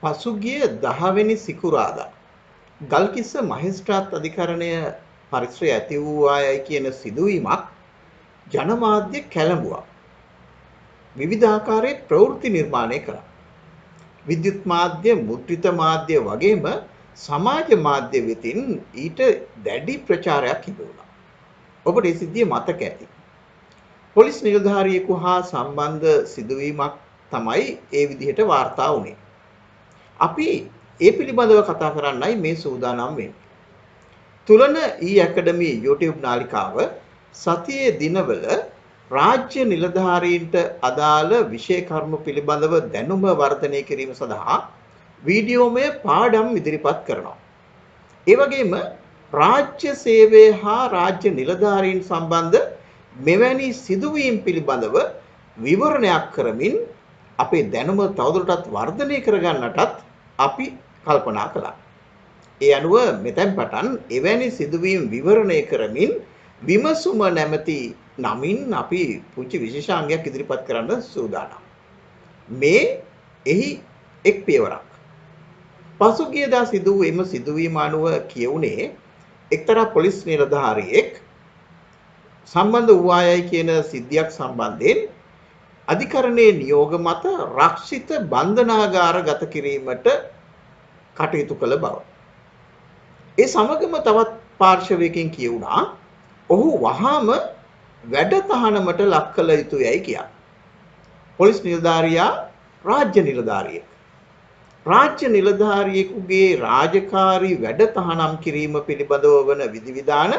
පසුගිය 10 වෙනි සිකුරාදා ගල්කිස්ස මහේස්ත්‍රාත් අධිකරණය පරිසරය ඇති වූවායයි කියන සිදුවීමක් ජනමාධ්‍ය කැළඹුවා. විවිධාකාරයේ ප්‍රවෘත්ති නිර්මාණය කළා. විද්‍යුත් මාධ්‍ය, මුද්‍රිත මාධ්‍ය වගේම සමාජ මාධ්‍ය වෙතින් ඊට දැඩි ප්‍රචාරයක් හිමි වුණා. ඔබට මේ සිද්ධිය මතක ඇති. පොලිස් නිලධාරියෙකු හා සම්බන්ධ සිදුවීමක් තමයි ඒ විදිහට වාර්තා වුණේ. අපි ඒ පිළිබඳව කතා කරන්නයි මේ සූදානම් වෙන්නේ. තුලන E-Academy YouTube නාලිකාව සතියේ දිනවල රාජ්‍ය නිලධාරීන්ට අදාළ විෂය කරුණු පිළිබඳව දැනුම වර්ධනය කිරීම සඳහා වීඩියෝමය පාඩම් ඉදිරිපත් කරනවා. ඒ වගේම රාජ්‍ය සේවය හා රාජ්‍ය නිලධාරීන් සම්බන්ධ මෙවැනි සිදුවීම් පිළිබඳව විවරණයක් කරමින් අපේ දැනුම තවදුරටත් වර්ධනය කරගන්නටත් අපි කල්පනා කළා. ඒ අනුව මෙතෙන් පටන් එවැනි සිදුවීම් විවරණය කරමින් විමසුම නැමැති නමින් අපි පුංචි විශේෂාංගයක් ඉදිරිපත් කරන්න සූදානම්. මේ එහි එක් පියවරක්. පසුගියදා සිදු වූ එම සිදුවීම අනුව කියුණේ එක්තරා පොලිස් නිලධාරියෙක් සම්බන්ධ වූවායයි කියන සිද්ධියක් සම්බන්ධයෙන් අධිකරණයේ නියෝග මත රක්ෂිත බන්ධනාගාර ගත කිරීමට කටයුතු කළ බව. ඒ සමගම තවත් පාර්ශවයකින් කියුණා ඔහු වහාම වැඩ තහනමට ලක් කළ යුතුයයි කියා. පොලිස් නිලධාරියා රාජ්‍ය නිලධාරියෙක්. රාජ්‍ය නිලධාරියෙකුගේ රාජකාරී වැඩ තහනම් කිරීම පිළිබඳව වන විධිවිධාන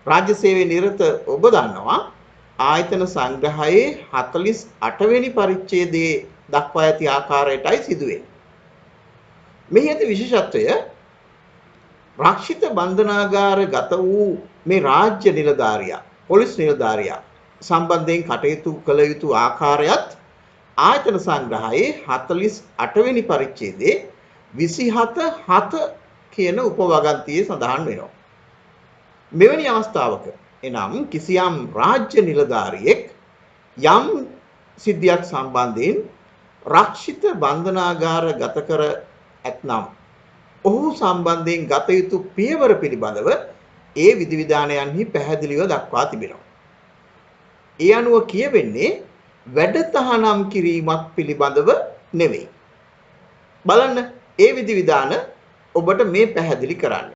රාජ්‍ය සේවයේ නිරත ඔබ දන්නවා ආයතන සංග්‍රහයේ 48 වෙනි පරිච්ඡේදයේ දක්වා ඇති ආකාරයටයි සිදුවෙන්නේ. මෙහි ඇති විශේෂත්වය රක්ෂිත බන්ධනාගාර ගත වූ මේ රාජ්‍ය නිලධාරියා පොලිස් නිලධාරියා සම්බන්ධයෙන් කටයුතු කළ යුතු ආකාරයත් ආයතන සංග්‍රහයේ 48 වෙනි පරිච්ඡේදයේ 27 කියන උපවගන්තියේ සඳහන් වෙනවා. මෙවැනි අවස්ථාවක එනම් කිසියම් රාජ්‍ය නිලධාරියෙක් යම් සිද්ධියක් සම්බන්ධයෙන් රක්ෂිත බන්ධනාගාර ගත කර ඇතනම් ඔහු සම්බන්ධයෙන් ගත යුතු පියවර පිළිබඳව ඒ විධිවිධානයන්හි පැහැදිලිව දක්වා තිබෙනවා. ඒ අනුව කියවෙන්නේ වැඩ තහනම් කිරීමක් පිළිබඳව නෙවෙයි. බලන්න ඒ විධිවිධාන ඔබට මේ පැහැදිලි කරන්න.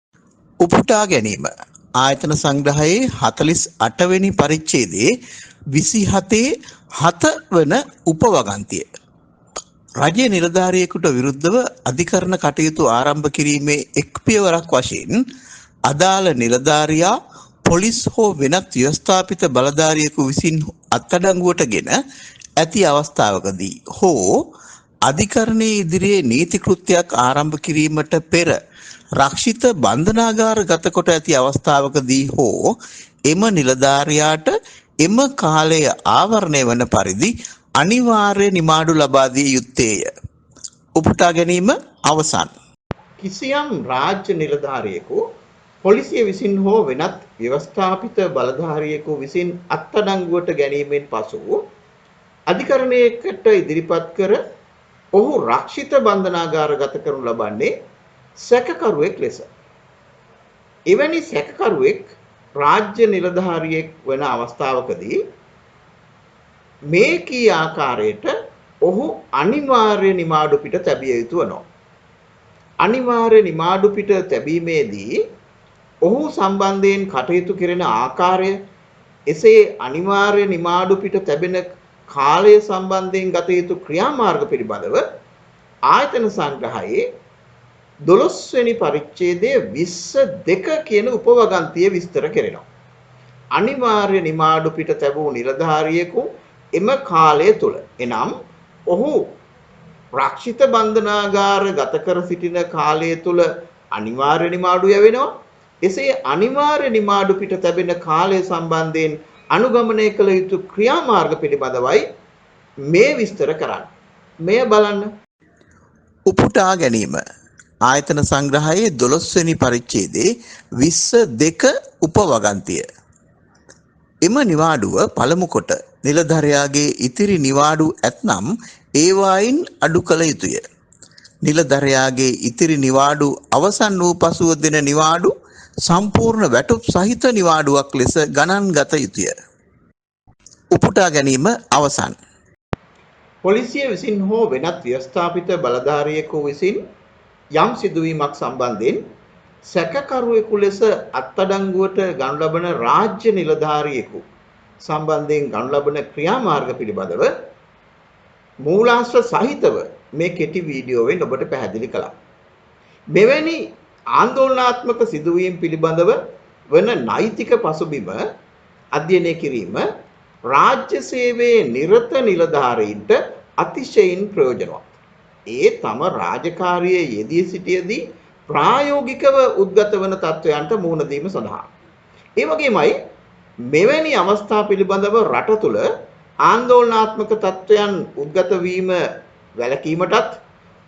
උපුටා ගැනීම ආයතන සංග්‍රහයේ 48 වෙනි පරිච්ඡේදයේ 27 වන උපවගන්තිය. රාජ්‍ය නිලධාරියෙකුට විරුද්ධව අධිකරණ කටයුතු ආරම්භ කිරීමේ එක් පියවරක් වශයෙන් අදාළ නිලධාරියා පොලිස් හෝ වෙනත් ව්‍යවස්ථාපිත බලධාරියෙකු විසින් අත්අඩංගුවටගෙන ඇති අවස්ථාවකදී හෝ අධිකරණයේ ඉදිරියේ නීති කෘත්‍යයක් ආරම්භ කිරීමට පෙර රක්ෂිත බන්ධනාගාර ගත කොට ඇති අවස්ථාවකදී හෝ එම නිලධාරියාට එම කාලය ආවරණය වන පරිදි අනිවාර්ය නිමාඩු ලබා දිය යුත්තේය. උපුටා ගැනීම අවසන්. කිසියම් රාජ්‍ය නිලධාරියෙකු පොලිසිය විසින් හෝ වෙනත් ව්‍යවස්ථාපිත බලධාරියෙකු විසින් අත්අඩංගුවට ගැනීමෙන් පසු අධිකරණයකට ඉදිරිපත් කර ඔහු රක්ෂිත බන්ධනාගාර ගත කරනු ලබන්නේ සැකකරුවෙක් ලෙස. එවැනි සැකකරුවෙක් රාජ්‍ය නිලධාරියෙක් වන අවස්ථාවකදී මේ කී ආකාරයට ඔහු අනිවාර්ය නිමාඩු පිට තැබිය යුතු වෙනවා. අනිවාර්ය නිමාඩු පිට තැබීමේදී ඔහු සම්බන්ධයෙන් කටයුතු කෙරෙන ආකාරය එසේ අනිවාර්ය නිමාඩු පිට තැබෙන කාලය සම්බන්ධයෙන් ගත යුතු ක්‍රියාමාර්ග පිළිබඳව ආයතන සංග්‍රහයේ 12 වෙනි පරිච්ඡේදයේ 22 කියන උපවගන්තිය විස්තර කෙරෙනවා. අනිවාර්ය නිමාඩු පිට තැබූ නිලධාරියෙකු එම කාලය තුල එනම් ඔහු රක්ෂිත බන්ධනාගාර ගත කර සිටින කාලය තුල අනිවාර්ය නිමාඩු යවෙනවා. එසේ අනිවාර්ය නිමාඩු පිට තැබෙන කාලය සම්බන්ධයෙන් අනුගමනය කළ යුතු ක්‍රියාමාර්ග පිළිබඳවයි මේ විස්තර කරන්නේ. මෙය බලන්න. උපුටා ගැනීම ආයතන සංග්‍රහයේ 12 වෙනි පරිච්ඡේදයේ 22 උපවගන්තිය. එම නිවාඩුව පළමු කොට නිලධරයාගේ ඉතිරි නිවාඩු ඇතනම් ඒවායින් අඩු කළ යුතුය. නිලධරයාගේ ඉතිරි නිවාඩු අවසන් වූ පසුව දෙන නිවාඩු සම්පූර්ණ වැටුප් සහිත නිවාඩුවක් ලෙස ගණන් ගත යුතුය. උපුටා ගැනීම අවසන්. පොලිසිය විසින් හෝ වෙනත් ව්‍යවස්ථාපිත බලධාරියෙකු විසින් යම් සිදුවීමක් සම්බන්ධයෙන් සැකකරුවෙකු ලෙස අත්අඩංගුවට ගනු ලබන රාජ්‍ය නිලධාරියෙකු සම්බන්ධයෙන් ගනු ලබන ක්‍රියාමාර්ග පිළිබඳව මූලාශ්‍ර සහිතව මේ කෙටි වීඩියෝවෙන් ඔබට පැහැදිලි කළා. මෙවැනි ආందోලනාත්මක සිදුවීම් පිළිබඳව වන නෛතික පසුබිම අධ්‍යයනය කිරීම රාජ්‍ය සේවයේ නිරත නිලධාරීන්ට අතිශයින් ප්‍රයෝජනවත්. ඒ තම රාජකාරියේ යෙදී සිටියේදී ප්‍රායෝගිකව උද්ගත වන තත්වයන්ට මුහුණ දීම සඳහා. ඒ වගේමයි මෙවැනි අවස්ථා පිළිබඳව රට තුළ ආందోලනාත්මක තත්වයන් උද්ගත වීම වැළකීමටත්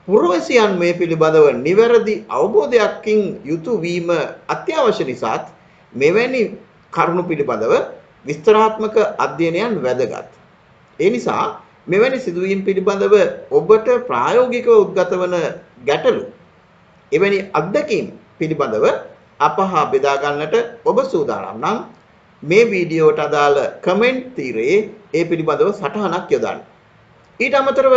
පුරවැසියන් මේ පිළිබඳව නිවැරදි අවබෝධයකින් යුතු වීම අත්‍යවශ්‍ය නිසාත් මෙවැනි කරුණු පිළිබඳව විස්තරාත්මක අධ්‍යයනයන් වැදගත්. ඒ නිසා මෙවැනි සිදුවීම් පිළිබඳව ඔබට ප්‍රායෝගිකව උද්ගත වන ගැටලු එවැනි අත්දැකීම් පිළිබඳව අප හා බෙදා ගන්නට ඔබ සූදානම් නම් මේ වීඩියෝවට අදාළ කමෙන්ට් තීරයේ ඒ පිළිබඳව සටහනක් යොදන්න. ඊට අමතරව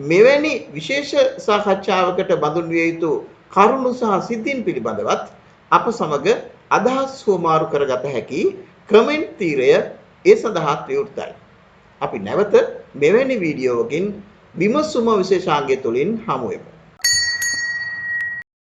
මෙවැනි විශේෂ සාකච්ඡාවකට බඳුන් විය යුතු කරුණු සහ සිද්ධීන් පිළිබඳවත් අප සමග අදහස් හුවමාරු කරගත හැකි කමෙන්ට් තීරය ඒ සඳහා විවෘතයි. අපි නැවත මෙවැනි වීඩියෝවකින් විමසුම විශේෂාංගය තුලින් හමු වෙමු.